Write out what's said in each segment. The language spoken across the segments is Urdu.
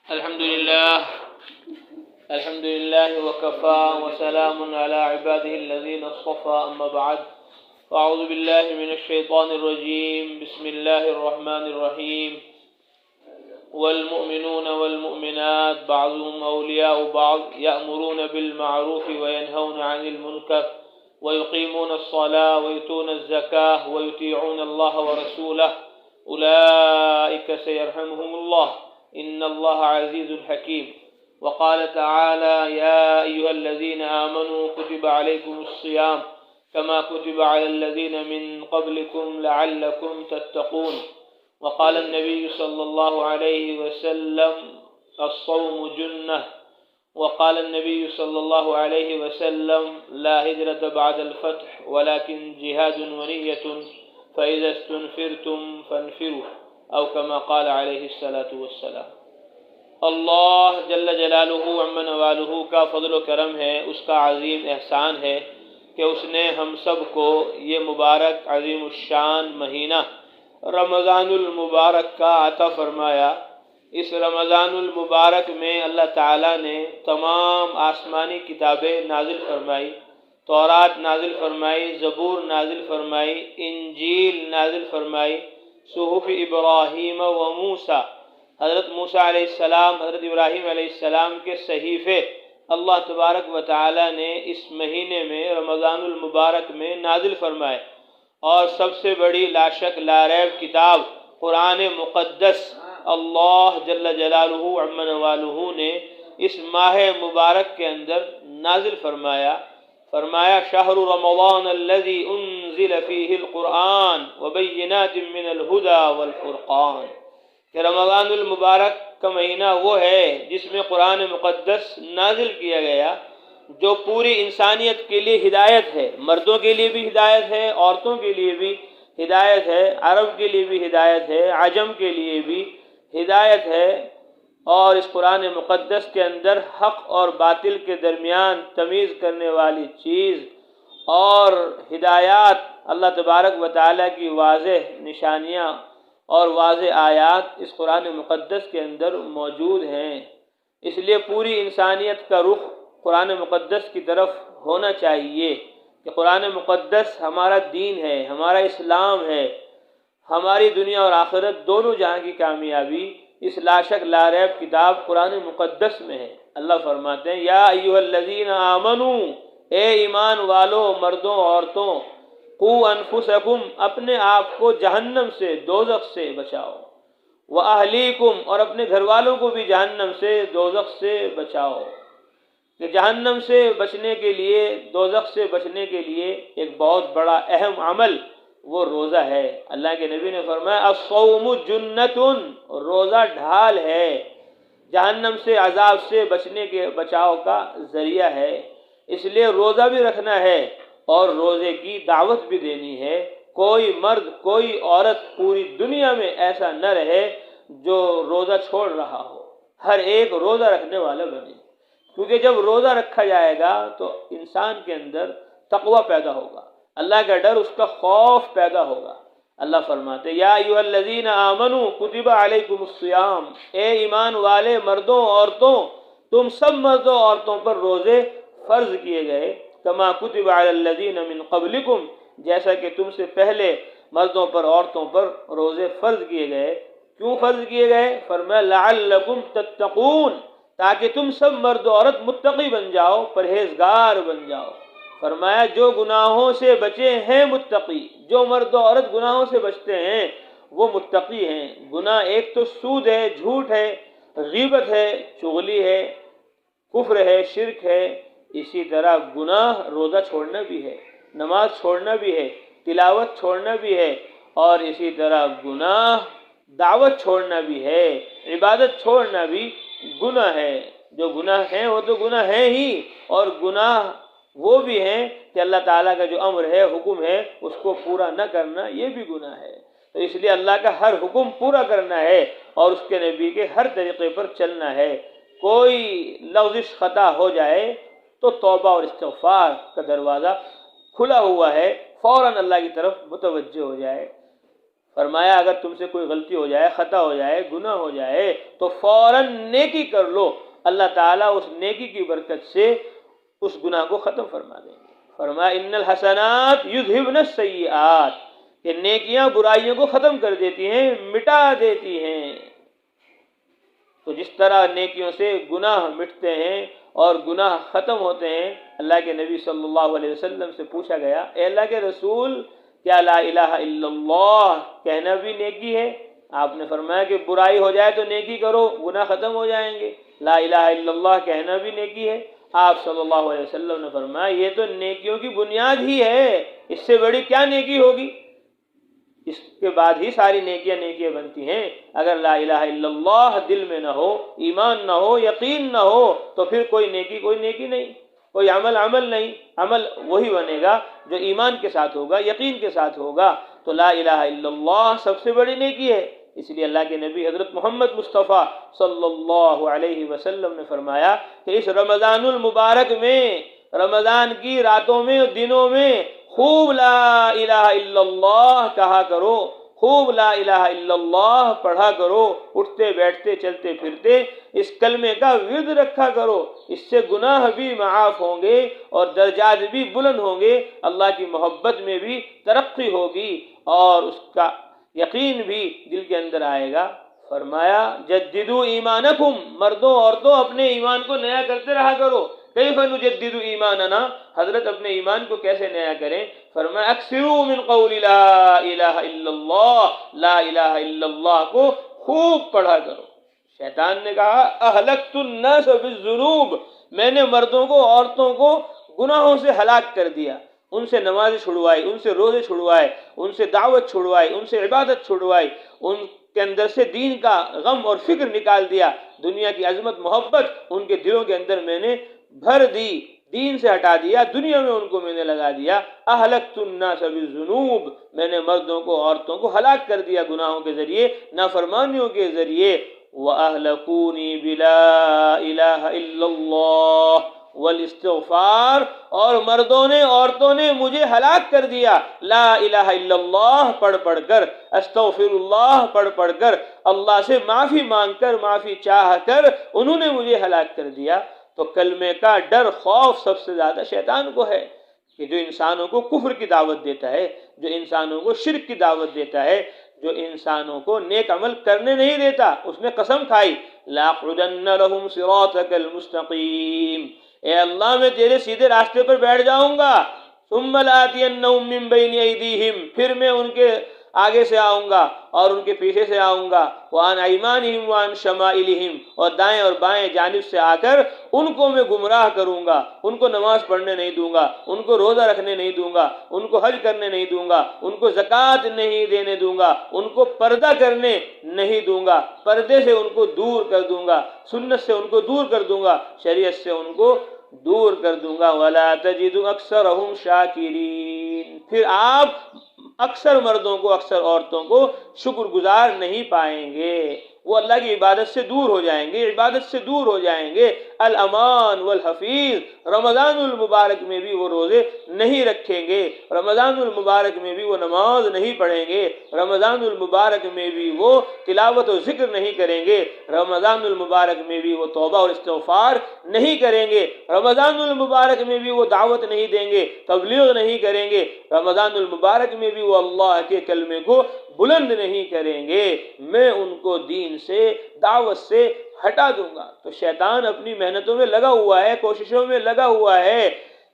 الحمد لله وكفى وسلام على عباده الذين اصطفى أما بعد فأعوذ بالله من الشيطان الرجيم بسم الله الرحمن الرحيم والمؤمنون والمؤمنات بعضهم أولياء بعض يأمرون بالمعروف وينهون عن المنكر ويقيمون الصلاة ويؤتون الزكاة ويطيعون الله ورسوله أولئك سيرحمهم الله إن الله عزيز حكيم. وقال تعالى يا أيها الذين آمنوا كتب عليكم الصيام كما كتب على الذين من قبلكم لعلكم تتقون. وقال النبي صلى الله عليه وسلم الصوم جنة. وقال النبي صلى الله عليه وسلم لا هجرة بعد الفتح ولكن جهاد ونية فإذا استنفرتم فانفروا أو كما قال عليه الصلاة والسلام. اللہ جل جلالہ عم نوالہ کا فضل و کرم ہے، اس کا عظیم احسان ہے کہ اس نے ہم سب کو یہ مبارک عظیم الشان مہینہ رمضان المبارک کا عطا فرمایا۔ اس رمضان المبارک میں اللہ تعالیٰ نے تمام آسمانی کتابیں نازل فرمائی، تورات نازل فرمائی، زبور نازل فرمائی، انجیل نازل فرمائی، صحف ابراہیم و موسیٰ، حضرت موسیٰ علیہ السلام، حضرت ابراہیم علیہ السلام کے صحیفے اللہ تبارک و تعالی نے اس مہینے میں رمضان المبارک میں نازل فرمائے۔ اور سب سے بڑی لا شک لا ریب کتاب قرآن مقدس اللہ جل جلالہ عم نوالہ نے اس ماہ مبارک کے اندر نازل فرمایا شہر رمضان الذی انزل فیہ القرآن وبینات من الہدی والفرقان، کہ رمضان المبارک کا مہینہ وہ ہے جس میں قرآن مقدس نازل کیا گیا، جو پوری انسانیت کے لیے ہدایت ہے، مردوں کے لیے بھی ہدایت ہے، عورتوں کے لیے بھی ہدایت ہے، عرب کے لیے بھی ہدایت ہے، عجم کے لیے بھی ہدایت ہے۔ اور اس قرآن مقدس کے اندر حق اور باطل کے درمیان تمیز کرنے والی چیز اور ہدایات اللہ تبارک و تعالیٰ کی واضح نشانیاں اور واضح آیات اس قرآن مقدس کے اندر موجود ہیں۔ اس لیے پوری انسانیت کا رخ قرآن مقدس کی طرف ہونا چاہیے کہ قرآن مقدس ہمارا دین ہے، ہمارا اسلام ہے، ہماری دنیا اور آخرت دونوں جہاں کی کامیابی اس لا شک لا ریب کتاب قرآن مقدس میں ہے۔ اللہ فرماتے ہیں یا ایھا الذین آمنوا، اے ایمان والو، مردوں عورتوں، قو انفسکم، اپنے آپ کو جہنم سے، دوزخ سے بچاؤ، واہلیکم، اور اپنے گھر والوں کو بھی جہنم سے، دوزخ سے بچاؤ۔ کہ جہنم سے بچنے کے لیے، دوزخ سے بچنے کے لیے ایک بہت بڑا اہم عمل وہ روزہ ہے۔ اللہ کے نبی نے فرمایا الصوم جنۃ، روزہ ڈھال ہے، جہنم سے، عذاب سے بچنے کے بچاؤ کا ذریعہ ہے۔ اس لیے روزہ بھی رکھنا ہے اور روزے کی دعوت بھی دینی ہے۔ کوئی مرد، کوئی عورت پوری دنیا میں ایسا نہ رہے جو روزہ چھوڑ رہا ہو، ہر ایک روزہ رکھنے والا بنے، کیونکہ جب روزہ رکھا جائے گا تو انسان کے اندر تقوی پیدا ہوگا، اللہ کا ڈر، اس کا خوف پیدا ہوگا۔ اللہ فرماتے یا ایھا الذین آمنوا کتب علیکم الصیام، اے ایمان والے مردوں عورتوں، تم سب مردوں عورتوں پر روزے فرض کیے گئے، کما کتب علی الذین من قبلکم، جیسا کہ تم سے پہلے مردوں پر عورتوں پر روزے فرض کیے گئے۔ کیوں فرض کیے گئے؟ فرمایا لعلکم تتقون، تاکہ تم سب مرد و عورت متقی بن جاؤ، پرہیزگار بن جاؤ۔ فرمایا جو گناہوں سے بچے ہیں متقی، جو مرد و عورت گناہوں سے بچتے ہیں وہ متقی ہیں۔ گناہ ایک تو سود ہے، جھوٹ ہے، غیبت ہے، چغلی ہے، کفر ہے، شرک ہے۔ اسی طرح گناہ روزہ چھوڑنا بھی ہے، نماز چھوڑنا بھی ہے، تلاوت چھوڑنا بھی ہے، اور اسی طرح گناہ دعوت چھوڑنا بھی ہے، عبادت چھوڑنا بھی گناہ ہے۔ جو گناہ ہیں وہ تو گناہ ہیں ہی، اور گناہ وہ بھی ہیں کہ اللہ تعالیٰ کا جو امر ہے، حکم ہے، اس کو پورا نہ کرنا، یہ بھی گناہ ہے۔ تو اس لیے اللہ کا ہر حکم پورا کرنا ہے اور اس کے نبی کے ہر طریقے پر چلنا ہے۔ کوئی لغزش خطا ہو جائے تو توبہ اور استغفار کا دروازہ کھلا ہوا ہے، فوراً اللہ کی طرف متوجہ ہو جائے۔ فرمایا اگر تم سے کوئی غلطی ہو جائے، خطا ہو جائے، گناہ ہو جائے تو فوراً نیکی کر لو، اللہ تعالیٰ اس نیکی کی برکت سے اس گناہ کو ختم فرما دیں گے۔ فرمایا ان الحسنات یذہبن السیئات، کہ نیکیاں برائیوں کو ختم کر دیتی ہیں، مٹا دیتی ہیں۔ تو جس طرح نیکیوں سے گناہ مٹتے ہیں اور گناہ ختم ہوتے ہیں، اللہ کے نبی صلی اللہ علیہ وسلم سے پوچھا گیا، اے اللہ کے رسول کیا لا الہ الا اللہ کہنا بھی نیکی ہے؟ آپ نے فرمایا کہ برائی ہو جائے تو نیکی کرو، گناہ ختم ہو جائیں گے۔ لا الہ الا اللہ کہنا بھی نیکی ہے؟ آپ صلی اللہ علیہ وسلم نے فرمایا یہ تو نیکیوں کی بنیاد ہی ہے، اس سے بڑی کیا نیکی ہوگی؟ اس کے بعد ہی ساری نیکیاں بنتی ہیں۔ اگر لا الہ الا اللہ دل میں نہ ہو، ایمان نہ ہو، یقین نہ ہو، تو پھر کوئی نیکی نہیں، کوئی عمل نہیں۔ عمل وہی بنے گا جو ایمان کے ساتھ ہوگا، یقین کے ساتھ ہوگا۔ تو لا الہ الا اللہ سب سے بڑی نیکی ہے۔ اس لیے اللہ کے نبی حضرت محمد مصطفیٰ صلی اللہ علیہ وسلم نے فرمایا کہ اس رمضان المبارک میں، رمضان کی راتوں میں اور دنوں میں خوب لا الہ الا اللہ کہا کرو، خوب لا الہ الا اللہ پڑھا کرو، اٹھتے بیٹھتے چلتے پھرتے اس کلمے کا ورد رکھا کرو۔ اس سے گناہ بھی معاف ہوں گے اور درجات بھی بلند ہوں گے، اللہ کی محبت میں بھی ترقی ہوگی اور اس کا یقین بھی دل کے اندر آئے گا۔ فرمایا جددوا ایمانکم، مردوں عورتوں اپنے ایمان کو نیا کرتے رہا کرو۔ کیف نجدد ایماننا، حضرت اپنے ایمان کو کیسے نیا کریں؟ فرمایا اکثروا من قول لا الہ الا اللہ، لا الہ الا اللہ کو خوب پڑھا کرو۔ شیطان نے کہا اہلکت الناس بالذنوب، میں نے مردوں کو عورتوں کو گناہوں سے ہلاک کر دیا، ان سے نمازیں چھڑوائی، ان سے روزے چھڑوائے، ان سے دعوت چھڑوائی، ان سے عبادت چھڑوائی، ان کے اندر سے دین کا غم اور فکر نکال دیا، دنیا کی عظمت محبت ان کے دلوں کے اندر میں نے بھر دی، دین سے ہٹا دیا، دنیا میں ان کو میں نے لگا دیا۔ اہلکت الناس بالذنوب، میں نے مردوں کو عورتوں کو ہلاک کر دیا گناہوں کے ذریعے، نافرمانیوں کے ذریعے۔ وَأَهْلَكُونِي بِلَا إِلَٰهَ إِلَّا اللَّهِ والاستغفار، اور مردوں نے عورتوں نے مجھے ہلاک کر دیا لا الہ الا اللہ پڑھ کر، استغفر اللہ پڑھ کر، اللہ سے معافی مانگ کر، معافی چاہ کر انہوں نے مجھے ہلاک کر دیا۔ تو کلمے کا ڈر، خوف سب سے زیادہ شیطان کو ہے، کہ جو انسانوں کو کفر کی دعوت دیتا ہے، جو انسانوں کو شرک کی دعوت دیتا ہے، جو انسانوں کو نیک عمل کرنے نہیں دیتا۔ اس نے قسم کھائی لَأَقْعُدَنَّ لَهُمْ صِرَاطَكَ الْمُسْتَقِيمَ، اے اللہ میں تیرے سیدھے راستے پر بیٹھ جاؤں گا۔ ثُمَّ لَآتِيَنَّهُم مِّن بَيْنِ أَيْدِيهِمْ، پھر میں ان کے آگے سے آؤں گا اور ان کے پیچھے سے آؤں گا، وَعَنْ أَيْمَانِهِمْ وَعَنْ شَمَائِلِهِمْ، اور دائیں اور بائیں جانب سے آ کر ان کو میں گمراہ کروں گا، ان کو نماز پڑھنے نہیں دوں گا، ان کو روزہ رکھنے نہیں دوں گا، ان کو حج کرنے نہیں دوں گا، ان کو زکوٰۃ نہیں دینے دوں گا، ان کو پردہ کرنے نہیں دوں گا، پردے سے ان کو دور کر دوں گا، سنت سے ان کو دور کر دوں گا، شریعت سے ان کو دور کر دوں گا۔ وَلَا تَجِدُ أَكْثَرَهُمْ شَاكِرِينَ، پھر آپ اکثر مردوں کو، اکثر عورتوں کو شکر گزار نہیں پائیں گے، وہ اللہ کی عبادت سے دور ہو جائیں گے، عبادت سے دور ہو جائیں گے۔ الامان والحفیظ، رمضان المبارک میں بھی وہ روزے نہیں رکھیں گے، رمضان المبارک میں بھی وہ نماز نہیں پڑھیں گے، رمضان المبارک میں بھی وہ تلاوت و ذکر نہیں کریں گے، رمضان المبارک میں بھی وہ توبہ اور استغفار نہیں کریں گے، رمضان المبارک میں بھی وہ دعوت نہیں دیں گے، تبلیغ نہیں کریں گے، رمضان المبارک میں بھی وہ اللہ کے کلمے کو بلند نہیں کریں گے، میں ان کو دین سے، دعوت سے ہٹا دوں گا۔ تو شیطان اپنی محنتوں میں لگا ہوا ہے، کوششوں میں لگا ہوا ہے۔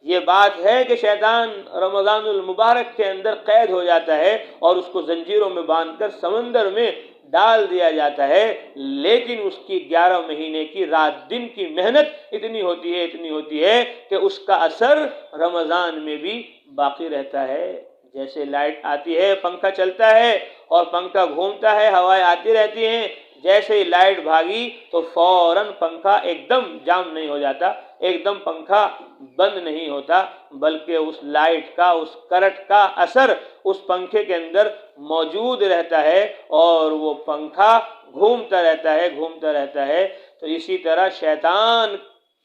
یہ بات ہے کہ شیطان رمضان المبارک کے اندر قید ہو جاتا ہے اور اس کو زنجیروں میں باندھ کر سمندر میں ڈال دیا جاتا ہے، لیکن اس کی 11 مہینے کی رات دن کی محنت اتنی ہوتی ہے کہ اس کا اثر رمضان میں بھی باقی رہتا ہے۔ جیسے لائٹ آتی ہے، پنکھا چلتا ہے اور پنکھا گھومتا ہے، ہوائیں آتی رہتی ہیں، جیسے ہی لائٹ بھاگی تو فوراً پنکھا ایک دم جام نہیں ہو جاتا، ایک دم پنکھا بند نہیں ہوتا، بلکہ اس لائٹ کا، اس کرنٹ کا اثر اس پنکھے کے اندر موجود رہتا ہے اور وہ پنکھا گھومتا رہتا ہے۔ تو اسی طرح شیطان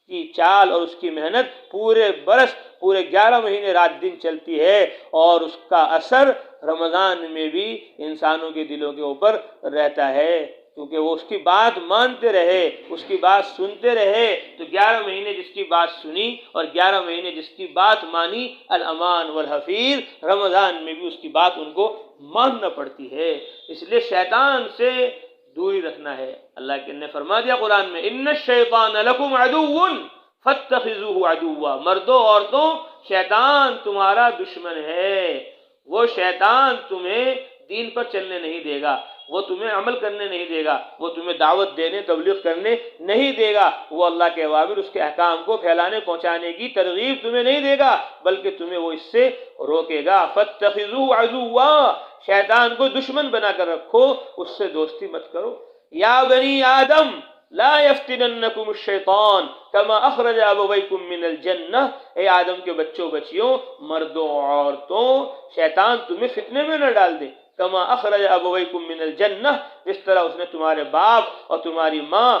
کی چال اور اس کی محنت پورے برس، پورے 11 مہینے رات دن چلتی ہے اور اس کا اثر رمضان میں بھی انسانوں کے دلوں کے اوپر رہتا ہے، کیونکہ وہ اس کی بات مانتے رہے، اس کی بات سنتے رہے، تو 11 مہینے جس کی بات سنی اور 11 مہینے جس کی بات مانی، الامان والحفیظ، رمضان میں بھی اس کی بات ان کو ماننا پڑتی ہے۔ اس لیے شیطان سے دوری رکھنا ہے۔ اللہ نے فرما دیا قرآن میں، ان الشیطان لکم عدو فاتخذوہ عدوا، مردوں عورتوں شیطان تمہارا دشمن ہے، وہ شیطان تمہیں دین پر چلنے نہیں دے گا، وہ تمہیں عمل کرنے نہیں دے گا، وہ تمہیں دعوت دینے تبلیغ کرنے نہیں دے گا، وہ اللہ کے اوامر اس کے احکام کو پھیلانے پہنچانے کی ترغیب تمہیں نہیں دے گا، بلکہ تمہیں وہ اس سے روکے گا۔ فاتخذوہ عدوا، شیطان کو دشمن بنا کر رکھو، اس سے دوستی مت کرو۔ یا بنی آدم لا یفتننکم الشیطان کما اخرج ابویکم من الجنہ، اے آدم کے بچوں بچیوں، مردوں عورتوں، شیطان تمہیں فتنے میں نہ ڈال دے، کما اخرج ابویکم من الجنہ، جس طرح اس نے تمہارے باپ اور تمہاری ماں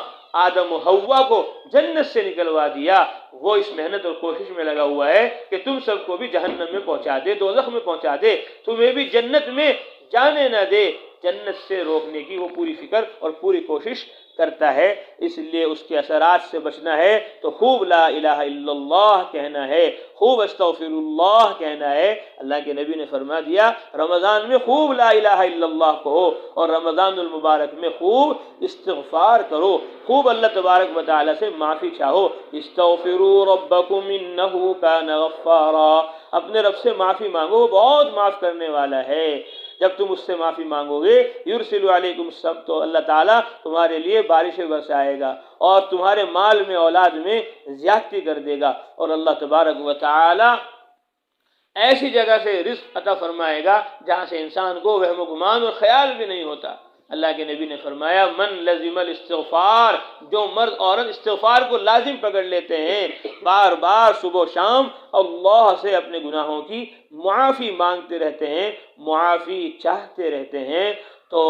آدم و حوا کو جنت سے نکلوا دیا، وہ اس محنت اور کوشش میں لگا ہوا ہے کہ تم سب کو بھی جہنم میں پہنچا دے، دوزخ میں پہنچا دے، تمہیں بھی جنت میں جانے نہ دے، جنت سے روکنے کی وہ پوری فکر اور پوری کوشش کرتا ہے۔ اس لیے اس کے اثرات سے بچنا ہے تو خوب لا الہ الا اللہ کہنا ہے، خوب استغفر اللہ کہنا ہے۔ اللہ کے نبی نے فرما دیا رمضان میں خوب لا الہ الا اللہ کہو، اور رمضان المبارک میں خوب استغفار کرو، خوب اللہ تبارک و تعالی سے معافی چاہو۔ استغفروا ربکم انہ کان غفارا، اپنے رب سے معافی مانگو، وہ بہت معاف کرنے والا ہے۔ جب تم اس سے معافی مانگو گے، یرسل علیکم السبت، تو اللہ تعالیٰ تمہارے لیے بارشیں برسائے گا اور تمہارے مال میں اولاد میں زیادتی کر دے گا، اور اللہ تبارک و تعالیٰ ایسی جگہ سے رزق عطا فرمائے گا جہاں سے انسان کو وہم و گمان اور خیال بھی نہیں ہوتا۔ اللہ کے نبی نے فرمایا من لزم الاستغفار، جو مرد عورت استغفار کو لازم پکڑ لیتے ہیں، بار بار صبح و شام اللہ سے اپنے گناہوں کی معافی مانگتے رہتے ہیں، معافی چاہتے رہتے ہیں، تو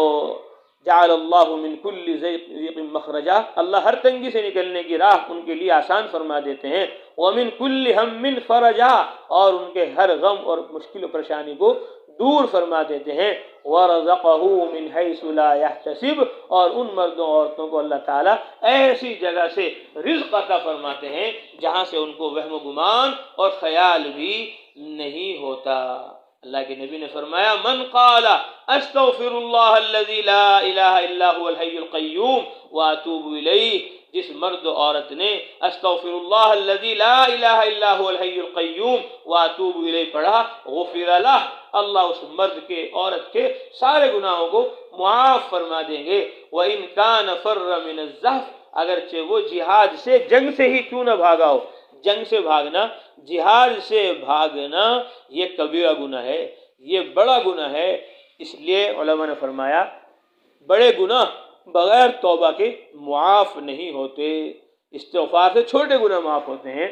جعل اللہ من کل ضیق مخرجا، اللہ ہر تنگی سے نکلنے کی راہ ان کے لیے آسان فرما دیتے ہیں، ومن کل ہم فرجا، اور ان کے ہر غم اور مشکل و پریشانی کو دور فرما دیتے ہیں، وَرَزَقَهُ مِنْ حَيْثُ لَا يَحْتَسِبُ، اور ان مردوں عورتوں کو اللہ تعالیٰ ایسی جگہ سے رزق عطا فرماتے ہیں جہاں سے ان کو وہم و گمان اور خیال بھی نہیں ہوتا۔ اللہ کے نبی نے فرمایا من قال استغفر اللہ الذی لا الہ الا هو الحی القیوم واتوب الیہ، جس مرد و عورت نے استغفر اللہ الذی لا الہ الا هو الحی القیوم واتوب الیہ پڑھا، غفر لہ، اللہ اس مرد کے عورت کے سارے گناہوں کو معاف فرما دیں گے۔ وَإِن كَانَ فَرَّ مِنَ الزَّحْفِ، اگرچہ وہ جہاد سے جنگ سے ہی کیوں نہ بھاگا ہو، جنگ سے بھاگنا، جہاد سے بھاگنا یہ کبیرہ گناہ ہے، یہ بڑا گناہ ہے۔ اس لیے علماء نے فرمایا بڑے گناہ بغیر توبہ کے معاف نہیں ہوتے، استغفار سے چھوٹے گناہ معاف ہوتے ہیں،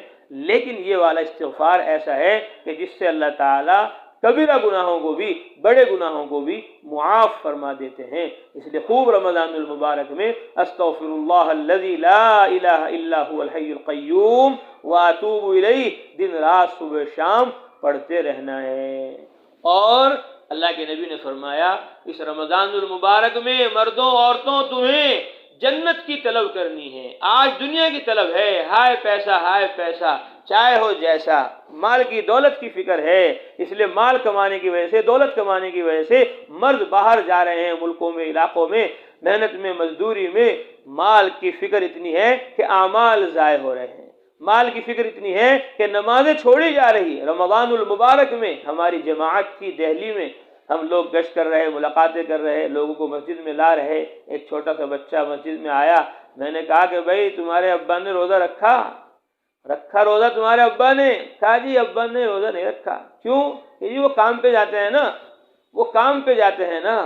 لیکن یہ والا استغفار ایسا ہے کہ جس سے اللہ تعالیٰ کبیرہ گناہوں کو بھی، بڑے گناہوں کو بھی معاف فرما دیتے ہیں۔ اس لیے خوب رمضان المبارک میں استغفر اللہ الذی لا الہ الا هو الحی القیوم واتوب الیہ دن رات صبح شام پڑھتے رہنا ہے۔ اور اللہ کے نبی نے فرمایا اس رمضان المبارک میں مردوں عورتوں تمہیں جنت کی طلب کرنی ہے۔ آج دنیا کی طلب ہے، ہائے پیسہ چاہے ہو جیسا، مال کی دولت کی فکر ہے، اس لیے مال کمانے کی وجہ سے، دولت کمانے کی وجہ سے مرد باہر جا رہے ہیں، ملکوں میں، علاقوں میں، محنت میں، مزدوری میں، مال کی فکر اتنی ہے کہ اعمال ضائع ہو رہے ہیں، مال کی فکر اتنی ہے کہ نمازیں چھوڑی جا رہی۔ رمضان المبارک میں ہماری جماعت کی دہلی میں ہم لوگ گشت کر رہے، ملاقاتیں کر رہے، لوگوں کو مسجد میں لا رہے، ایک چھوٹا سا بچہ مسجد میں آیا، میں نے کہا کہ بھائی تمہارے ابا نے روزہ رکھا روزہ تمہارے ابا نے؟ کہا جی ابا نے روزہ نہیں رکھا۔ کیوں؟ کہ جی وہ کام پہ جاتے ہیں نا، وہ کام پہ جاتے ہیں نا،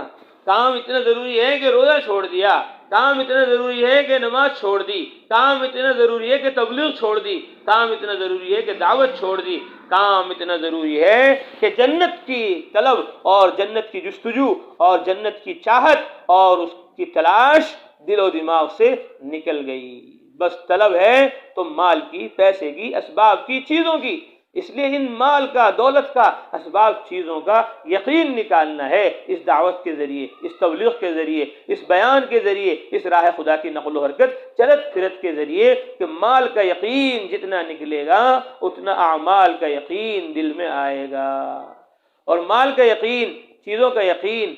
کام اتنا ضروری ہے کہ روزہ چھوڑ دیا، کام اتنا ضروری ہے کہ نماز چھوڑ دی، کام اتنا ضروری ہے کہ تبلیغ چھوڑ دی، کام اتنا ضروری ہے کہ دعوت چھوڑ دی، کام اتنا ضروری ہے کہ جنت کی طلب اور جنت کی جستجو اور جنت کی چاہت اور اس کی تلاش دل و دماغ سے نکل گئی۔ بس طلب ہے تو مال کی، پیسے کی، اسباب کی، چیزوں کی، اس لیے ان مال کا، دولت کا، اسباب چیزوں کا یقین نکالنا ہے اس دعوت کے ذریعے، اس تبلیغ کے ذریعے، اس بیان کے ذریعے، اس راہ خدا کی نقل و حرکت چلت پھرت کے ذریعے، کہ مال کا یقین جتنا نکلے گا اتنا اعمال کا یقین دل میں آئے گا، اور مال کا یقین، چیزوں کا یقین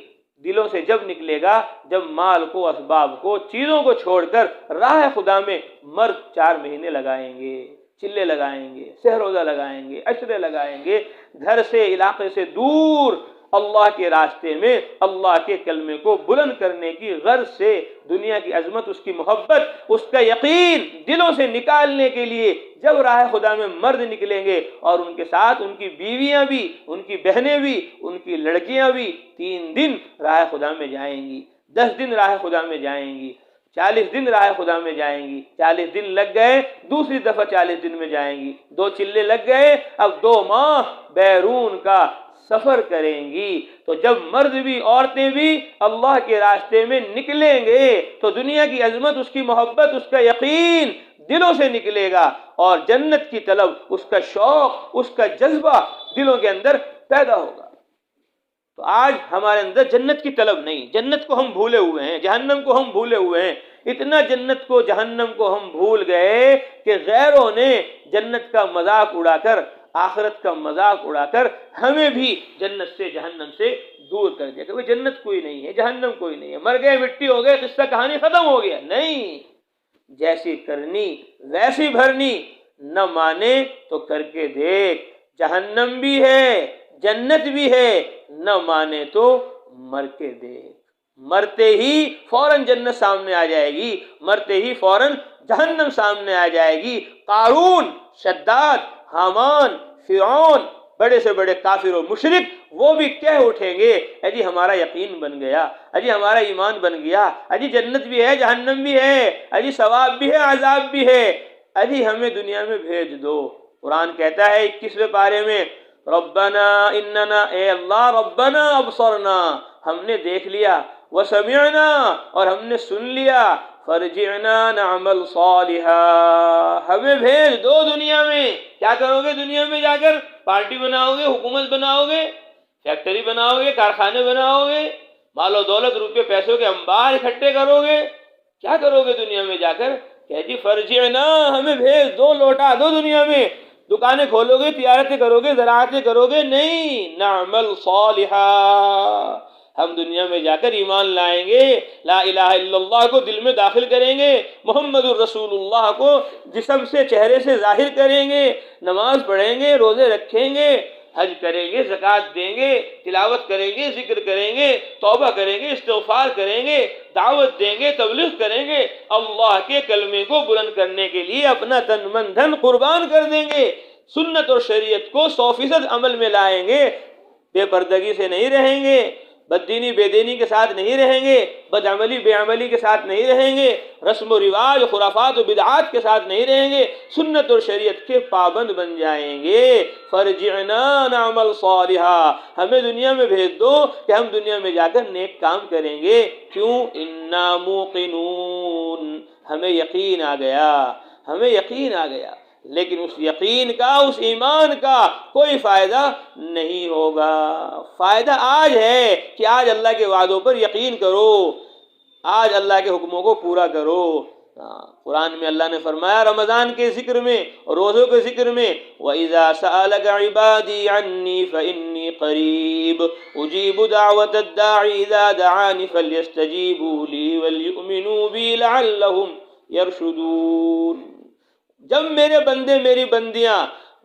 دلوں سے جب نکلے گا جب مال کو، اسباب کو، چیزوں کو چھوڑ کر راہ خدا میں مرد 4 مہینے لگائیں گے، چلے لگائیں گے، سحر روزہ لگائیں گے، عشرے لگائیں گے، گھر سے، علاقے سے دور اللہ کے راستے میں اللہ کے کلمے کو بلند کرنے کی غرض سے، دنیا کی عظمت، اس کی محبت، اس کا یقین دلوں سے نکالنے کے لیے جب راہ خدا میں مرد نکلیں گے، اور ان کے ساتھ ان کی بیویاں بھی، ان کی بہنیں بھی، ان کی لڑکیاں بھی 3 دن راہ خدا میں جائیں گی، 10 دن راہ خدا میں جائیں گی، 40 دن راہ خدا میں جائیں گی، 40 دن لگ گئے، دوسری دفعہ 40 دن میں جائیں گی، 2 چلے لگ گئے، اب 2 ماہ بیرون کا سفر کریں گی۔ تو جب مرد بھی، عورتیں بھی اللہ کے راستے میں نکلیں گے تو دنیا کی عظمت، اس کی محبت، اس کا یقین دلوں سے نکلے گا، اور جنت کی طلب، اس کا شوق، اس کا جذبہ دلوں کے اندر پیدا ہوگا۔ تو آج ہمارے اندر جنت کی طلب نہیں، جنت کو ہم بھولے ہوئے ہیں، جہنم کو ہم بھولے ہوئے ہیں، اتنا جنت کو، جہنم کو ہم بھول گئے کہ غیروں نے جنت کا مذاق اڑا کر، آخرت کا مذاق اڑا کر ہمیں بھی جنت سے، جہنم سے دور کر دیا کہ وہ جنت کوئی نہیں ہے، جہنم کوئی نہیں ہے، مر گئے، مٹی ہو گئے، قصہ کہانی ختم ہو گیا۔ نہیں، جیسی کرنی ویسی بھرنی، نہ مانے تو کر کے دیکھ، جہنم بھی ہے، جنت بھی ہے، نہ مانے تو مر کے دیکھ۔ مرتے ہی فوراً جنت سامنے آ جائے گی، مرتے ہی فوراً جہنم سامنے آ جائے گی۔ قارون، شداد، حامان، فرعون، بڑے سے بڑے کافر و مشرک، وہ بھی کہہ اٹھیں گے، اے جی ہمارا یقین بن گیا، اے جی ہمارا ایمان بن گیا، اے جی جنت بھی ہے، جہنم بھی ہے، اے جی ثواب بھی ہے، عذاب بھی ہے، اے جی ہمیں دنیا میں بھیج دو۔ قرآن کہتا ہے 21ویں پارے میں، ربنا اننا، اے اللہ، ربنا ابصرنا، ہم نے دیکھ لیا، وسمعنا، اور ہم نے سن لیا، فرجعنا نعمل صالحا، ہمیں بھیج دو دنیا میں۔ کیا کرو گے دنیا میں جا کر؟ پارٹی بناؤ گے، حکومت بناؤ گے، فیکٹری بناؤ گے، کارخانے بناؤ گے، مال و دولت، روپے پیسوں کے انبار اکٹھے کرو گے؟ کیا کرو گے دنیا میں جا کر؟ کہ جی فرجعنا، ہمیں بھیج دو، لوٹا دو دنیا میں۔ دکانیں کھولو گے، تجارتیں کرو گے، زراعتیں کرو گے؟ نہیں، نعمل صالحا، ہم دنیا میں جا کر ایمان لائیں گے، لا الہ الا اللہ کو دل میں داخل کریں گے، محمد الرسول اللہ کو جسم سے، چہرے سے ظاہر کریں گے، نماز پڑھیں گے، روزے رکھیں گے، حج کریں گے، زکوٰۃ دیں گے، تلاوت کریں گے، ذکر کریں گے، توبہ کریں گے، استغفار کریں گے، دعوت دیں گے، تبلیغ کریں گے، اللہ کے کلمے کو بلند کرنے کے لیے اپنا تن من دھن قربان کر دیں گے، سنت اور شریعت کو 100% عمل میں لائیں گے، بے پردگی سے نہیں رہیں گے، بددینی بے دینی کے ساتھ نہیں رہیں گے، بدعملی بے عملی کے ساتھ نہیں رہیں گے، رسم و رواج، خرافات و بدعات کے ساتھ نہیں رہیں گے، سنت اور شریعت کے پابند بن جائیں گے۔ فرجعنا نعمل صالحا، ہمیں دنیا میں بھیج دو کہ ہم دنیا میں جا کر نیک کام کریں گے۔ کیوں؟ انا موقنون، ہمیں یقین آ گیا، ہمیں یقین آ گیا، لیکن اس یقین کا، اس ایمان کا کوئی فائدہ نہیں ہوگا۔ فائدہ آج ہے کہ آج اللہ کے وعدوں پر یقین کرو، آج اللہ کے حکموں کو پورا کرو۔ قرآن میں اللہ نے فرمایا رمضان کے ذکر میں، روزوں کے ذکر میں، وَإِذَا سَأَلَكَ عِبَادِي عَنِّي فَإِنِّي قَرِيبٌ أُجِيبُ دَعْوَةَ الدَّاعِ إِذَا دَعَانِ فَلْيَسْتَجِيبُوا لِي وَلْيُؤْمِنُوا بِي لَعَلَّهُمْ يَرْشُدُونَ۔ جب میرے بندے، میری بندیاں،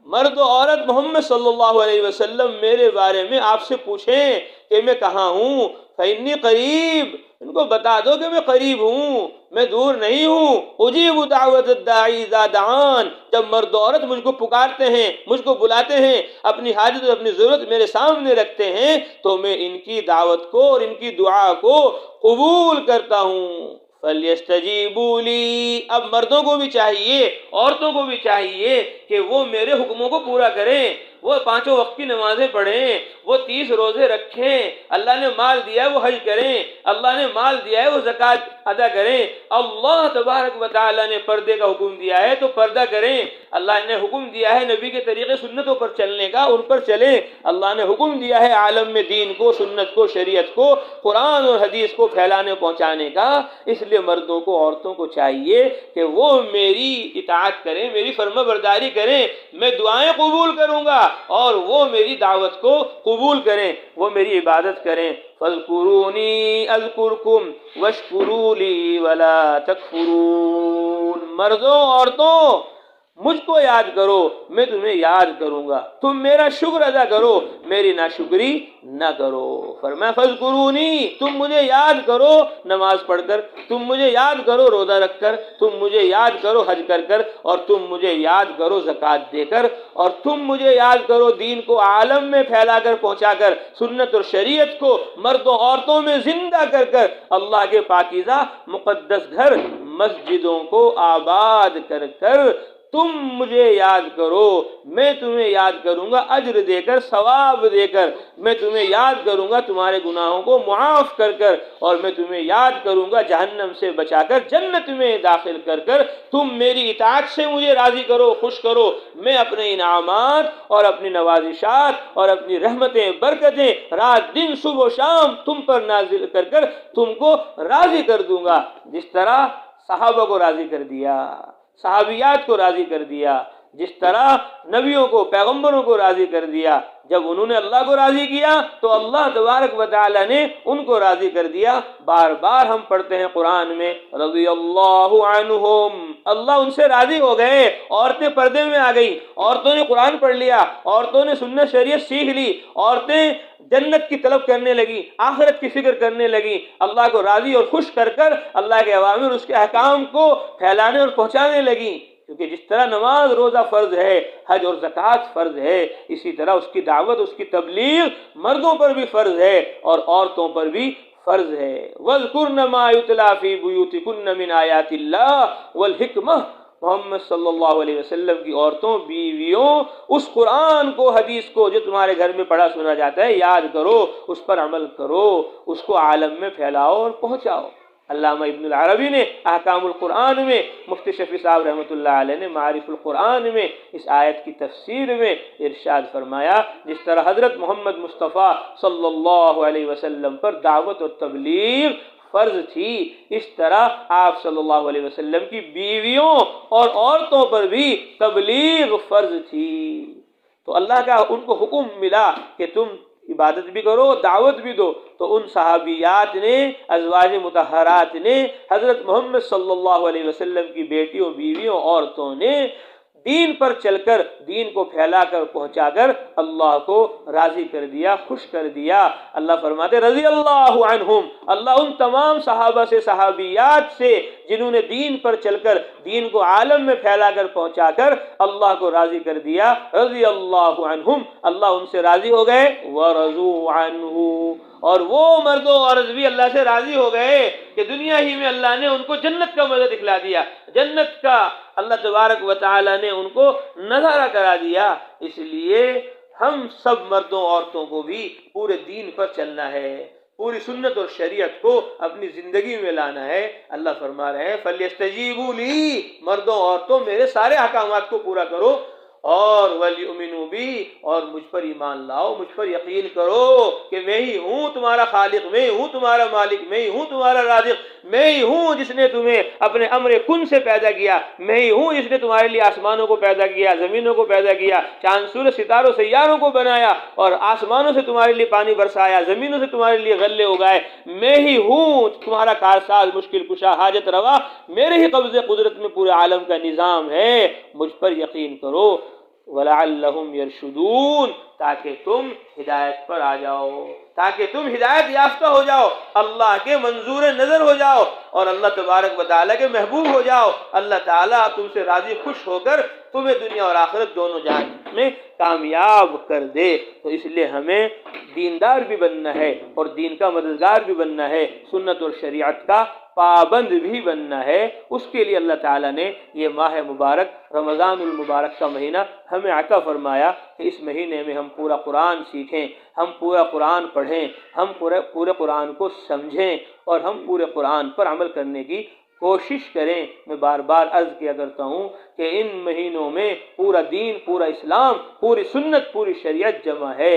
مرد و عورت، محمد صلی اللہ علیہ وسلم میرے بارے میں آپ سے پوچھیں کہ میں کہاں ہوں، فإنی قریب، ان کو بتا دو کہ میں قریب ہوں، میں دور نہیں ہوں۔ اجیب دعوت الداعی اذا دعان، جب مرد و عورت مجھ کو پکارتے ہیں، مجھ کو بلاتے ہیں، اپنی حاجت اور اپنی ضرورت میرے سامنے رکھتے ہیں، تو میں ان کی دعوت کو اور ان کی دعا کو قبول کرتا ہوں۔ فَلْيَسْتَجِيبُوا لِي، اب مردوں کو بھی چاہیے، عورتوں کو بھی چاہیے کہ وہ میرے حکموں کو پورا کریں، وہ 5 وقت کی نمازیں پڑھیں، وہ 30 روزے رکھیں، اللہ نے مال دیا ہے وہ حج کریں، اللہ نے مال دیا ہے وہ زکوٰۃ ادا کریں، اللہ تبارک و تعالیٰ نے پردے کا حکم دیا ہے تو پردہ کریں، اللہ نے حکم دیا ہے نبی کے طریقے سنتوں پر چلنے کا، ان پر چلیں، اللہ نے حکم دیا ہے عالم میں دین کو، سنت کو، شریعت کو، قرآن اور حدیث کو پھیلانے پہنچانے کا۔ اس لیے مردوں کو، عورتوں کو چاہیے کہ وہ میری اطاعت کریں، میری فرما برداری کریں، میں دعائیں قبول کروں گا اور وہ میری دعوت کو قبول کریں، وہ میری عبادت کریں۔ فاذکرونی اذکرکم واشکروا لی ولا تکفرون۔ مردوں عورتوں مجھ کو یاد کرو، میں تمہیں یاد کروں گا، تم میرا شکر ادا کرو، میری ناشکری نہ کرو۔ فرمایا فاذکرونی، تم مجھے یاد کرو نماز پڑھ کر، تم مجھے یاد کرو روزہ رکھ کر، تم مجھے یاد کرو حج کر کر، اور تم مجھے یاد کرو زکوٰۃ دے کر، اور تم مجھے یاد کرو دین کو عالم میں پھیلا کر پہنچا کر، سنت اور شریعت کو مردوں عورتوں میں زندہ کر کر، اللہ کے پاکیزہ مقدس گھر مسجدوں کو آباد کر کر تم مجھے یاد کرو، میں تمہیں یاد کروں گا اجر دے کر، ثواب دے کر، میں تمہیں یاد کروں گا تمہارے گناہوں کو معاف کر کر، اور میں تمہیں یاد کروں گا جہنم سے بچا کر جنت میں داخل کر کر، تم میری اطاعت سے مجھے راضی کرو، خوش کرو، میں اپنے انعامات اور اپنی نوازشات اور اپنی رحمتیں، برکتیں رات دن صبح و شام تم پر نازل کر کر تم کو راضی کر دوں گا، جس طرح صحابہ کو راضی کر دیا، صحابیات کو راضی کر دیا، جس طرح نبیوں کو، پیغمبروں کو راضی کر دیا۔ جب انہوں نے اللہ کو راضی کیا تو اللہ تبارک و تعالی نے ان کو راضی کر دیا۔ بار بار ہم پڑھتے ہیں قرآن میں رضی اللہ عنہم، اللہ ان سے راضی ہو گئے۔ عورتیں پردے میں آ گئی، عورتوں نے قرآن پڑھ لیا، عورتوں نے سنت شریعت سیکھ لی، عورتیں جنت کی طلب کرنے لگی، آخرت کی فکر کرنے لگی، اللہ کو راضی اور خوش کر کر اللہ کے اوامر، اس کے احکام کو پھیلانے اور پہنچانے لگی۔ کیونکہ جس طرح نماز روزہ فرض ہے، حج اور زکوٰۃ فرض ہے، اسی طرح اس کی دعوت، اس کی تبلیغ مردوں پر بھی فرض ہے اور عورتوں پر بھی فرض ہے۔ وَاذْكُرْنَ مَا يُتْلَىٰ فِي بُيُوتِكُنَّ مِنْ آيَاتِ اللَّهِ وَالْحِكْمَةِ، محمد صلی اللہ علیہ وسلم کی عورتوں، بیویوں، اس قرآن کو، حدیث کو جو تمہارے گھر میں پڑھا سنا جاتا ہے یاد کرو، اس پر عمل کرو، اس کو عالم میں پھیلاؤ اور پہنچاؤ۔ علامہ ابن العربی نے احکام القرآن میں، مفتی شفیع صاحب رحمۃ اللہ علیہ نے معارف القرآن میں اس آیت کی تفسیر میں ارشاد فرمایا، جس طرح حضرت محمد مصطفیٰ صلی اللہ علیہ وسلم پر دعوت اور تبلیغ فرض تھی، اس طرح آپ صلی اللہ علیہ وسلم کی بیویوں اور عورتوں پر بھی تبلیغ فرض تھی۔ تو اللہ کا ان کو حکم ملا کہ تم عبادت بھی کرو، دعوت بھی دو، تو ان صحابیات نے، ازواج مطہرات نے، حضرت محمد صلی اللہ علیہ وسلم کی بیٹیوں، بیویوں، عورتوں نے دین پر چل کر، دین کو پھیلا کر، پہنچا کر اللہ کو راضی کر دیا، خوش کر دیا۔ اللہ فرماتے رضی اللہ عنہم، اللہ ان تمام صحابہ سے، صحابیات سے جنہوں نے دین پر چل کر، دین کو عالم میں پھیلا کر، پہنچا کر اللہ کو راضی کر دیا، رضی اللہ عنہم، اللہ ان سے راضی ہو گئے، ورضوا عنہ، اور وہ مرد و عورت بھی اللہ سے راضی ہو گئے کہ دنیا ہی میں اللہ نے ان کو جنت کا مزہ دکھلا دیا، جنت کا اللہ تبارک و تعالی نے ان کو نظارہ کرا دیا۔ اس لیے ہم سب مردوں عورتوں کو بھی پورے دین پر چلنا ہے، پوری سنت اور شریعت کو اپنی زندگی میں لانا ہے۔ اللہ فرما رہے ہیں فَلْيَسْتَجِيبُوا لِي، مردوں عورتوں میرے سارے احکامات کو پورا کرو، اور وَلْيُؤْمِنُوا بِي، اور مجھ پر ایمان لاؤ، مجھ پر یقین کرو کہ میں ہی ہوں تمہارا خالق، میں ہی ہوں تمہارا مالک، میں ہی ہوں تمہارا رازق، میں ہی ہوں جس نے تمہیں اپنے امر کن سے پیدا کیا، میں ہی ہوں جس نے تمہارے لیے آسمانوں کو پیدا کیا، زمینوں کو پیدا کیا، چاند سورج ستاروں سیاروں کو بنایا، اور آسمانوں سے تمہارے لیے پانی برسایا، زمینوں سے تمہارے لیے غلے اگائے، میں ہی ہوں تمہارا کارساز، مشکل کشا، حاجت روا، میرے ہی قبضے قدرت میں پورے عالم کا نظام ہے، مجھ پر یقین کرو۔ وَلَعَلَّهُمْ يَرْشُدُونَ، تاکہ تم ہدایت پر آ جاؤ، تاکہ تم ہدایت یافتہ ہو جاؤ، اللہ کے منظور نظر ہو جاؤ، اور اللہ تبارک و تعالیٰ کے محبوب ہو جاؤ۔ اللہ تعالیٰ تم سے راضی خوش ہو کر تمہیں دنیا اور آخرت دونوں جہان میں کامیاب کر دے۔ تو اس لیے ہمیں دیندار بھی بننا ہے اور دین کا مددگار بھی بننا ہے، سنت اور شریعت کا پابند بھی بننا ہے، اس کے لیے اللہ تعالیٰ نے یہ ماہ مبارک رمضان المبارک کا مہینہ ہمیں عطا فرمایا کہ اس مہینے میں ہم پورا قرآن سیکھیں، ہم پورا قرآن پڑھیں، ہم پورے قرآن کو سمجھیں اور ہم پورے قرآن پر عمل کرنے کی کوشش کریں۔ میں بار بار عرض کیا کرتا ہوں کہ ان مہینوں میں پورا دین، پورا اسلام، پوری سنت، پوری شریعت جمع ہے۔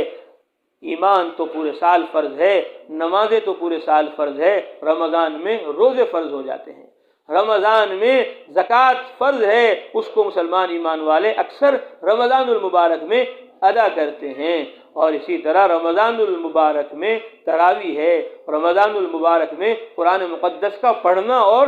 ایمان تو پورے سال فرض ہے، نمازیں تو پورے سال فرض ہے، رمضان میں روزے فرض ہو جاتے ہیں، رمضان میں زکوٰۃ فرض ہے، اس کو مسلمان ایمان والے اکثر رمضان المبارک میں ادا کرتے ہیں۔ اور اسی طرح رمضان المبارک میں تراویح ہے، رمضان المبارک میں قرآن مقدس کا پڑھنا اور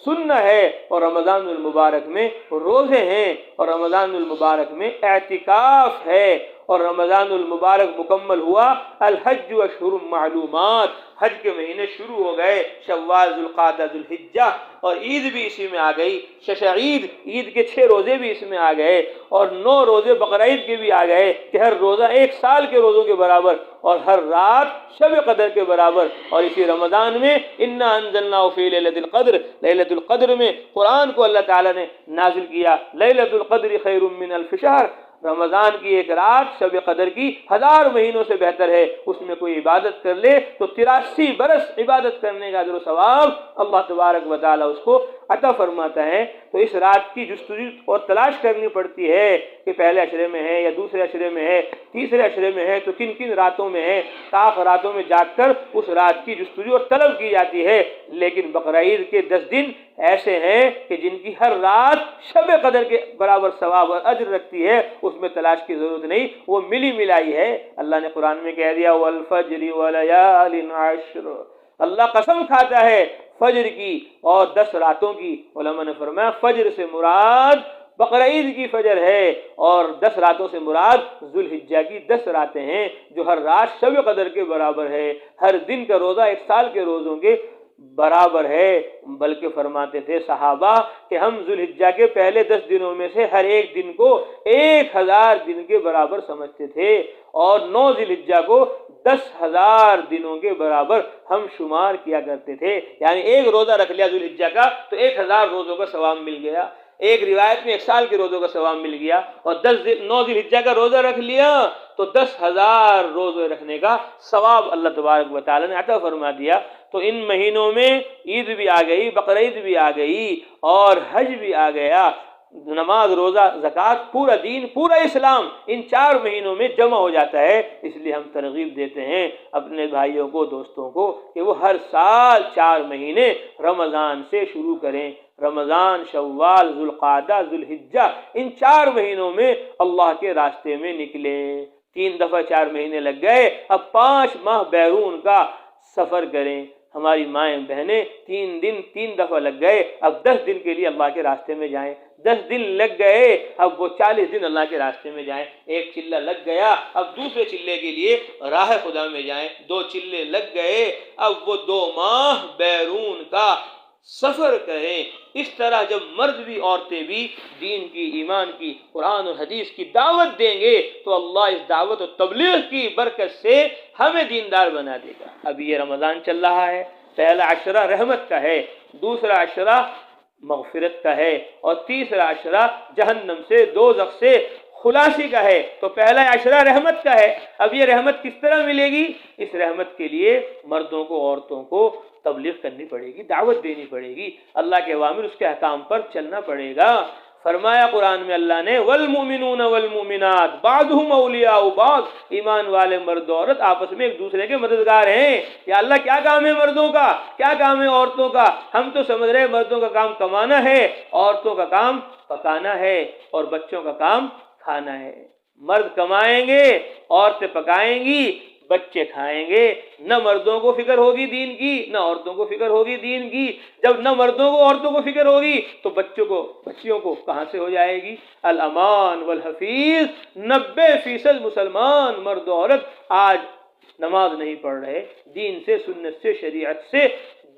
سننا ہے، اور رمضان المبارک میں روزے ہیں، اور رمضان المبارک میں اعتکاف ہے، اور رمضان المبارک مکمل ہوا الحج اشہر معلومات، حج کے مہینے شروع ہو گئے، شوال، ذوالقعدہ، ذوالحجہ، اور عید بھی اسی میں آ گئی، شش عید، عید کے 6 روزے بھی اس میں آ گئے، اور 9 روزے بقرعید کے بھی آ گئے کہ ہر روزہ 1 سال کے روزوں کے برابر، اور ہر رات شب قدر کے برابر۔ اور اسی رمضان میں انا انزلناہ فی لیلۃ القدر، لیلۃ القدر میں قرآن کو اللہ تعالیٰ نے نازل کیا، لیلۃ القدر خیر من الف شہر، رمضان کی ایک رات شب قدر کی 1000 مہینوں سے بہتر ہے۔ اس میں کوئی عبادت کر لے تو 83 برس عبادت کرنے کا اجر و ثواب اللہ تبارک و تعالیٰ اس کو عطا فرماتا ہے۔ تو اس رات کی جستجو اور تلاش کرنی پڑتی ہے کہ پہلے عشرے میں ہے یا دوسرے عشرے میں ہے، تیسرے عشرے میں ہے، تو کن کن راتوں میں ہے، طاق راتوں میں جاگ کر اس رات کی جستجو اور طلب کی جاتی ہے۔ لیکن بقرعید کے 10 دن ایسے ہیں کہ جن کی ہر رات شب قدر کے برابر ثواب اور اجر رکھتی ہے، اس میں تلاش کی ضرورت نہیں، وہ ملی ملائی ہے۔ اللہ نے قرآن میں کہہ دیا والفجر ولیال عشر، اللہ قسم کھاتا ہے فجر کی اور 10 راتوں کی۔ علماء نے فرمایا فجر سے مراد بقرعید کی فجر ہے، اور 10 راتوں سے مراد ذوالحجہ کی 10 راتیں ہیں، جو ہر رات شب قدر کے برابر ہے، ہر دن کا روزہ 1 سال کے روزوں کے برابر ہے۔ بلکہ فرماتے تھے صحابہ کہ ہم ذوالحجہ کے پہلے 10 دنوں میں سے ہر ایک دن کو 1000 دن کے برابر سمجھتے تھے، اور 9 ذوالحجہ کو 10,000 دنوں کے برابر ہم شمار کیا کرتے تھے۔ یعنی ایک روزہ رکھ لیا ذوالحجہ کا تو 1000 روزوں کا ثواب مل گیا، ایک روایت میں 1 سال کے روزوں کا ثواب مل گیا، اور 9 ذوالحجہ کا روزہ رکھ لیا تو 10,000 روزے رکھنے کا ثواب اللہ تبارک و تعالیٰ نے عطا فرما دیا۔ تو ان مہینوں میں عید بھی آ گئی، بقرعید بھی آ گئی، اور حج بھی آ گیا، نماز، روزہ، زکوٰۃ، پورا دین، پورا اسلام ان 4 مہینوں میں جمع ہو جاتا ہے۔ اس لیے ہم ترغیب دیتے ہیں اپنے بھائیوں کو، دوستوں کو کہ وہ ہر سال 4 مہینے رمضان سے شروع کریں۔ رمضان، شوال، ذوالقعدہ، ذوالحجہ، ان 4 مہینوں میں اللہ کے راستے میں نکلیں۔ 3 دفعہ 4 مہینے لگ گئے، اب 5 ماہ بیرون کا سفر کریں۔ ہماری مائیں بہنیں 3 دن 3 دفعہ لگ گئے، اب 10 دن کے لیے اللہ کے راستے میں جائیں۔ 10 دن لگ گئے، اب وہ 40 دن اللہ کے راستے میں جائیں۔ ایک چلہ لگ گیا، اب دوسرے چلے کے لیے راہ خدا میں جائیں۔ 2 چلے لگ گئے، اب وہ 2 ماہ بیرون کا سفر کریں۔ اس طرح جب مرد بھی عورتیں بھی دین کی، ایمان کی، قرآن اور حدیث کی دعوت دیں گے تو اللہ اس دعوت و تبلیغ کی برکت سے ہمیں دیندار بنا دے گا۔ اب یہ رمضان چل رہا ہے، پہلا عشرہ رحمت کا ہے، دوسرا عشرہ مغفرت کا ہے، اور تیسرا عشرہ جہنم سے، دوزخ سے خلاصی کا ہے۔ تو پہلا عشرہ رحمت کا ہے۔ اب یہ رحمت کس طرح ملے گی؟ اس رحمت کے لیے مردوں کو، عورتوں کو تبلیغ کرنی پڑے گی، دعوت دینی پڑے گی، اللہ کے اوامر، اس کے احکام پر چلنا پڑے گا۔ فرمایا قرآن میں اللہ نے والمؤمنون والمؤمنات بعضهم اولیاء بعض، ایمان والے مرد و عورت آپس میں ایک دوسرے کے مددگار ہیں۔ یا اللہ کیا کام ہے مردوں کا، کیا کام ہے عورتوں کا؟ ہم تو سمجھ رہے ہیں مردوں کا کام کمانا ہے، عورتوں کا کام پکانا ہے، اور بچوں کا کام کھانا ہے۔ مرد کمائیں گے، عورتیں پکائیں گی، بچے کھائیں گے۔ نہ مردوں کو فکر ہوگی دین کی، نہ عورتوں کو فکر ہوگی دین کی۔ جب نہ مردوں کو عورتوں کو فکر ہوگی تو بچیوں کو کہاں سے ہو جائے گی؟ الامان والحفیظ، 90% مسلمان مرد و عورت آج نماز نہیں پڑھ رہے، دین سے، سنت سے، شریعت سے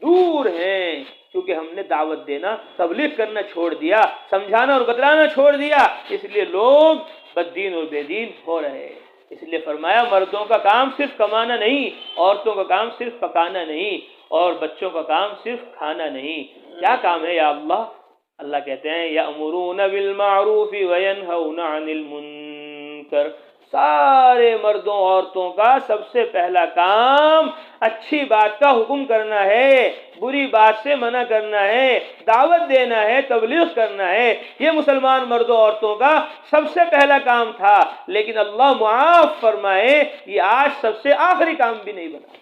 دور ہیں، کیونکہ ہم نے دعوت دینا، تبلیغ کرنا چھوڑ دیا، سمجھانا اور بتلانا چھوڑ دیا، اس لیے لوگ بددین اور بے دین ہو رہے ہیں۔ اس لیے فرمایا مردوں کا کام صرف کمانا نہیں، عورتوں کا کام صرف پکانا نہیں، اور بچوں کا کام صرف کھانا نہیں، کیا کام ہے یا اللہ؟ اللہ کہتے ہیں یأمرون بالمعروف وینہون عن المنکر، سارے مردوں عورتوں کا سب سے پہلا کام اچھی بات کا حکم کرنا ہے، بری بات سے منع کرنا ہے، دعوت دینا ہے، تبلیغ کرنا ہے۔ یہ مسلمان مردوں عورتوں کا سب سے پہلا کام تھا، لیکن اللہ معاف فرمائے یہ آج سب سے آخری کام بھی نہیں بنا۔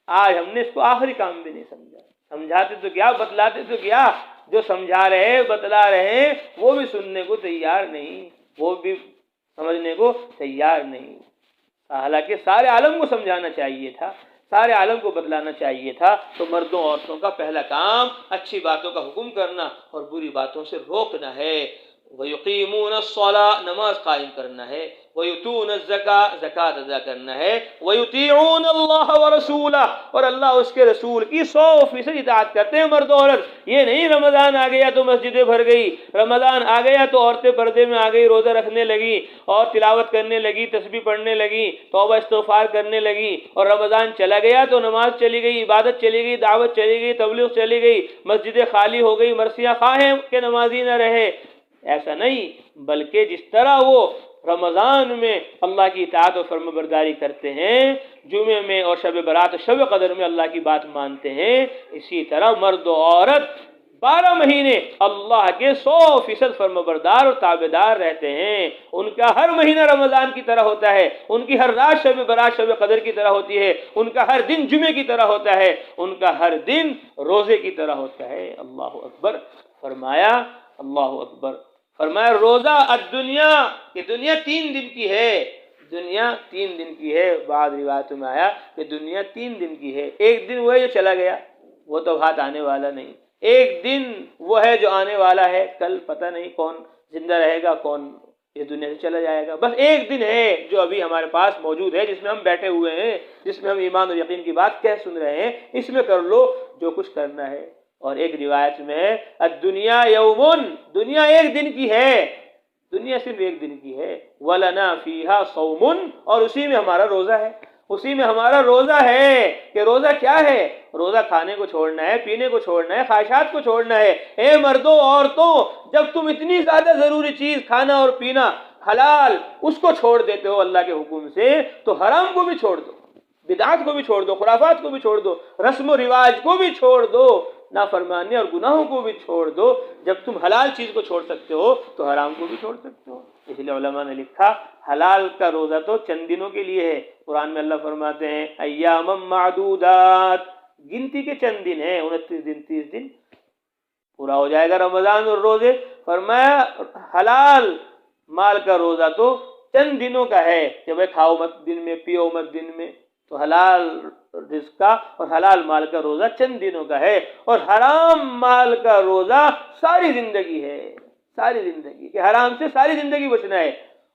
آج ہم نے اس کو آخری کام بھی نہیں سمجھا۔ سمجھاتے تو کیا، بتلاتے تو کیا، جو سمجھا رہے بتلا رہے ہیں وہ بھی سننے کو تیار نہیں، وہ بھی سمجھنے کو تیار نہیں۔ حالانکہ سارے عالم کو سمجھانا چاہیے تھا، سارے عالم کو بتلانا چاہیے تھا۔ تو مردوں عورتوں کا پہلا کام اچھی باتوں کا حکم کرنا اور بری باتوں سے روکنا ہے۔ وَيُقِيمُونَ الصَّلَاةَ، نماز قائم کرنا ہے۔ وَيُؤْتُونَ الزَّكَاةَ، زکوٰۃ ادا کرنا ہے۔ وَيُطِيعُونَ اللَّهَ وَرَسُولَهُ، اور اللہ اس کے رسول کی 100% اطاعت کرتے ہیں مرد و عورت۔ یہ نہیں رمضان آ گیا تو مسجدیں بھر گئی، رمضان آ گیا تو عورتیں پردے میں آ گئی، روزہ رکھنے لگی اور تلاوت کرنے لگی، تسبیح پڑھنے لگی، توبہ استغفار کرنے لگی، اور رمضان چلا گیا تو نماز چلی گئی، عبادت چلی گئی، دعوت چلی گئی، تبلیغ چلی گئی، مسجدیں خالی ہو گئی، مرثیہ خواہ ہیں کہ نمازی نہ رہے۔ ایسا نہیں، بلکہ جس طرح وہ رمضان میں اللہ کی اطاعت و فرما برداری کرتے ہیں، جمعے میں اور شب برات و شب قدر میں اللہ کی بات مانتے ہیں، اسی طرح مرد و عورت 12 مہینے اللہ کے 100% فرما بردار اور تابعدار رہتے ہیں۔ ان کا ہر مہینہ رمضان کی طرح ہوتا ہے، ان کی ہر رات شب برات شب قدر کی طرح ہوتی ہے، ان کا ہر دن جمعے کی طرح ہوتا ہے، ان کا ہر دن روزے کی طرح ہوتا ہے۔ اللہ اکبر فرمایا، اللہ اکبر فرمایا، روزہ الدنیا، کہ دنیا 3 دن کی ہے، دنیا 3 دن کی ہے۔ بعض روایتوں میں آیا کہ دنیا 3 دن کی ہے، ایک دن وہ ہے جو چلا گیا، وہ تو ہاتھ آنے والا نہیں، ایک دن وہ ہے جو آنے والا ہے، کل پتہ نہیں کون زندہ رہے گا، کون اس دنیا سے چلا جائے گا۔ بس ایک دن ہے جو ابھی ہمارے پاس موجود ہے، جس میں ہم بیٹھے ہوئے ہیں، جس میں ہم ایمان اور یقین کی بات کہہ سن رہے ہیں، اس میں کر لو جو کچھ کرنا ہے۔ اور ایک روایت میں ہے الدنیا یومن، دنیا ایک دن کی ہے، دنیا صرف ایک دن کی ہے۔ وَلَنَا فِيهَا صَوْمٌ، اور اسی میں ہمارا روزہ ہے، اسی میں ہمارا روزہ ہے۔ کہ روزہ کیا ہے؟ روزہ کھانے کو چھوڑنا ہے، پینے کو چھوڑنا ہے، خواہشات کو چھوڑنا ہے۔ اے مردوں عورتوں، جب تم اتنی زیادہ ضروری چیز کھانا اور پینا حلال اس کو چھوڑ دیتے ہو اللہ کے حکم سے، تو حرام کو بھی چھوڑ دو، بدعات کو بھی چھوڑ دو، خرافات کو بھی چھوڑ دو، رسم و رواج کو بھی چھوڑ دو، نافرمانی اور گناہوں کو بھی چھوڑ دو۔ جب تم حلال چیز کو چھوڑ سکتے ہو تو حرام کو بھی چھوڑ سکتے ہو۔ اس لیے علماء نے لکھا حلال کا روزہ تو چند دنوں کے لیے ہے۔ قرآن میں اللہ فرماتے ہیں ایام معدودات، گنتی کے چند دن ہیں، 29 دن 30 دن پورا ہو جائے گا رمضان اور روزے۔ فرمایا حلال مال کا روزہ تو چند دنوں کا ہے، کہ بھائی کھاؤ مت دن میں، پیو مت دن میں، تو حلال رزق کا اور حلال مال کا روزہ چند دنوں کا ہے۔ اور حرام مال کا روزہ ساری زندگی ہے، ساری زندگی، کہ حرام سے ساری زندگی بچنا ہے،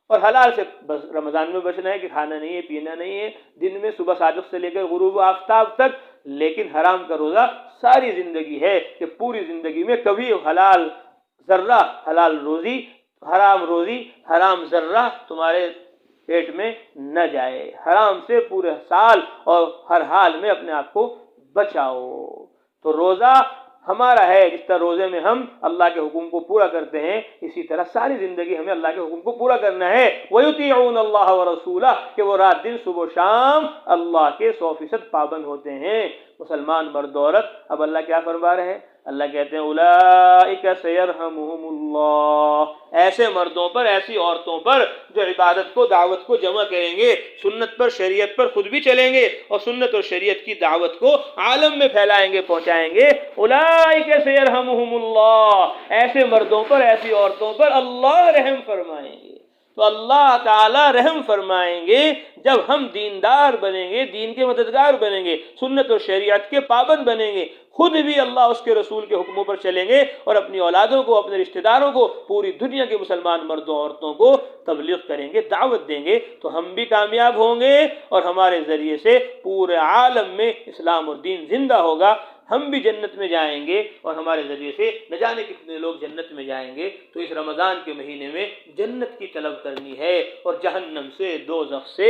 اور حلال سے بس رمضان میں بچنا ہے، کہ کھانا نہیں ہے، پینا نہیں ہے دن میں صبح صادق سے لے کر غروب آفتاب تک۔ لیکن حرام کا روزہ ساری زندگی ہے، کہ پوری زندگی میں کبھی حلال ذرہ، حلال روزی، حرام روزی، حرام ذرہ تمہارے پیٹ میں نہ جائے۔ حرام سے پورے سال اور ہر حال میں اپنے آپ کو بچاؤ۔ تو روزہ ہمارا ہے، جس طرح روزے میں ہم اللہ کے حکم کو پورا کرتے ہیں، اسی طرح ساری زندگی ہمیں اللہ کے حکم کو پورا کرنا ہے۔ وَيُطِيعُونَ اللَّهَ وَرَسُولَهُ، کہ وہ رات دن صبح و شام اللہ کے 100% پابند ہوتے ہیں۔ مسلمان مرد عورت، اب اللہ کیا فرما رہے ہیں؟ اللہ کہتے ہیں اولئک سیرحمہم اللہ، ایسے مردوں پر، ایسی عورتوں پر جو عبادت کو، دعوت کو جمع کریں گے، سنت پر، شریعت پر خود بھی چلیں گے اور سنت اور شریعت کی دعوت کو عالم میں پھیلائیں گے، پہنچائیں گے۔ اولئک سیرحمہم اللہ، ایسے مردوں پر، ایسی عورتوں پر اللہ رحم فرمائیں گے۔ تو اللہ تعالی رحم فرمائیں گے جب ہم دیندار بنیں گے، دین کے مددگار بنیں گے، سنت اور شریعت کے پابند بنیں گے، خود بھی اللہ اس کے رسول کے حکموں پر چلیں گے، اور اپنی اولادوں کو، اپنے رشتہ داروں کو، پوری دنیا کے مسلمان مردوں عورتوں کو تبلیغ کریں گے، دعوت دیں گے، تو ہم بھی کامیاب ہوں گے، اور ہمارے ذریعے سے پورے عالم میں اسلام اور دین زندہ ہوگا۔ ہم بھی جنت میں جائیں گے، اور ہمارے ذریعے سے نہ جانے کتنے لوگ جنت میں جائیں گے۔ تو اس رمضان کے مہینے میں جنت کی طلب کرنی ہے، اور جہنم سے، دوزخ سے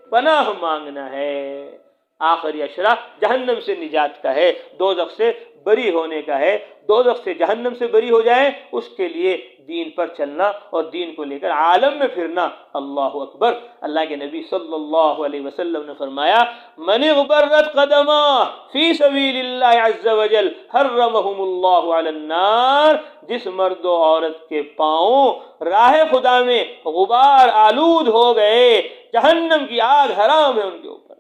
پناہ مانگنا ہے۔ آخری اشرا جہنم سے نجات کا ہے، دوزخ سے بری ہونے کا ہے۔ دوزخ سے جہنم سے بری ہو جائیں اس کے لیے دین پر چلنا اور دین کو لے کر عالم میں پھرنا۔ اللہ اکبر۔ اللہ کے نبی صلی اللہ علیہ وسلم نے فرمایا من اغبرت قدما فی سبیل اللہ عز وجل حرمہم اللہ علی النار، جس مرد و عورت کے پاؤں راہ خدا میں غبار آلود ہو گئے جہنم کی آگ حرام ہے ان کے اوپر۔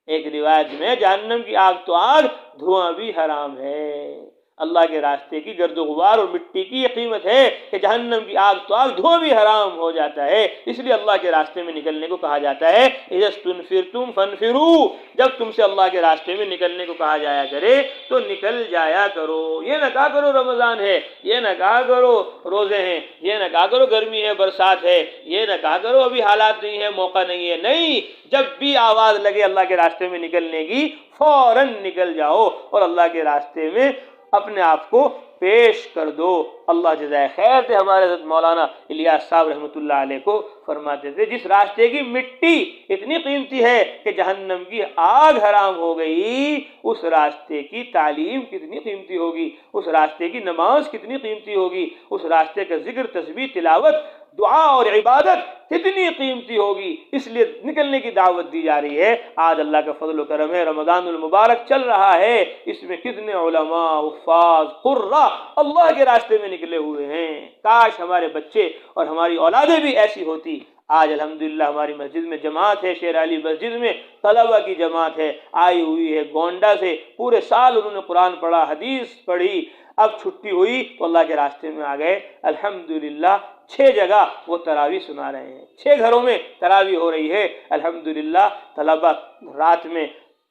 ایک روایت میں جہنم کی آگ تو آگ، دھواں بھی حرام ہے۔ اللہ کے راستے کی گرد و غبار اور مٹی کی یہ قیمت ہے کہ جہنم کی آگ تو آگ، دھواں بھی حرام ہو جاتا ہے۔ اس لیے اللہ کے راستے میں نکلنے کو کہا جاتا ہے اذا استنفرتم فانفروا، جب تم سے اللہ کے راستے میں نکلنے کو کہا جایا کرے تو نکل جایا کرو۔ یہ نہ کہا کرو رمضان ہے، یہ نہ کہا کرو روزے ہیں، یہ نہ کہا کرو گرمی ہے برسات ہے، یہ نہ کہا کرو ابھی حالات نہیں ہے موقع نہیں ہے۔ نہیں، جب بھی آواز لگے اللہ کے راستے میں نکلنے کی فوراً نکل جاؤ اور اللہ کے راستے میں اپنے آپ کو پیش کر دو۔ اللہ جزائے خیر دے، ہمارے حضرت مولانا الیاس صاحب رحمۃ اللہ علیہ کو فرماتے تھے جس راستے کی مٹی اتنی قیمتی ہے کہ جہنم کی آگ حرام ہو گئی، اس راستے کی تعلیم کتنی قیمتی ہوگی، اس راستے کی نماز کتنی قیمتی ہوگی، اس راستے کا ذکر تسبیح تلاوت دعا اور عبادت کتنی قیمتی ہوگی۔ اس لیے نکلنے کی دعوت دی جا رہی ہے۔ آج اللہ کا فضل و کرم ہے، رمضان المبارک چل رہا ہے، اس میں کتنے علماء، حفاظ، قراء اللہ کے راستے میں نکلے ہوئے ہیں۔ کاش ہمارے بچے اور ہماری اولادیں بھی ایسی ہوتی۔ آج الحمدللہ ہماری مسجد میں جماعت ہے، شیر علی مسجد میں طلبہ کی جماعت ہے، آئی ہوئی ہے گونڈا سے، پورے سال انہوں نے قرآن پڑھا، حدیث پڑھی، اب چھٹی ہوئی تو اللہ کے راستے میں آ گئے۔ الحمدللہ 6 جگہ وہ تراویح سنا رہے ہیں، 6 گھروں میں تراویح ہو رہی ہے۔ الحمدللہ طلبہ رات میں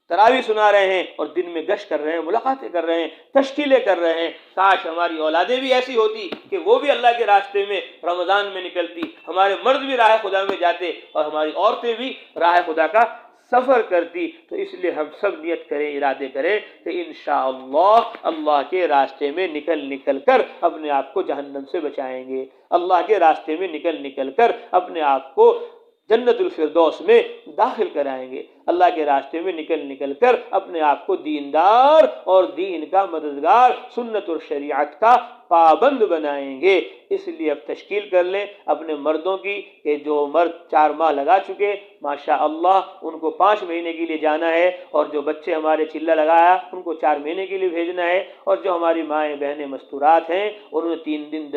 تراویح سنا رہے ہیں اور دن میں گشت کر رہے ہیں، ملاقاتیں کر رہے ہیں، تشکیلیں کر رہے ہیں۔ کاش ہماری اولادیں بھی ایسی ہوتی کہ وہ بھی اللہ کے راستے میں رمضان میں نکلتی، ہمارے مرد بھی راہ خدا میں جاتے اور ہماری عورتیں بھی راہ خدا کا سفر کرتی۔ تو اس لیے ہم سب نیت کریں، ارادے کریں کہ انشاءاللہ اللہ کے راستے میں نکل کر اپنے آپ کو جہنم سے بچائیں گے، اللہ کے راستے میں نکل کر اپنے آپ کو جنت الفردوس میں داخل کرائیں گے، اللہ کے راستے میں نکل کر اپنے آپ کو دیندار اور دین کا مددگار، سنت اور شریعت کا پابند بنائیں گے۔ اس لیے اب تشکیل کر لیں اپنے مردوں کی کہ جو مرد 4 ماہ لگا چکے ماشاءاللہ ان کو 5 مہینے کے لیے جانا ہے، اور جو بچے ہمارے چلہ لگایا ان کو 4 مہینے کے لیے بھیجنا ہے، اور جو ہماری مائیں بہنیں مستورات ہیں انہوں نے 3 دن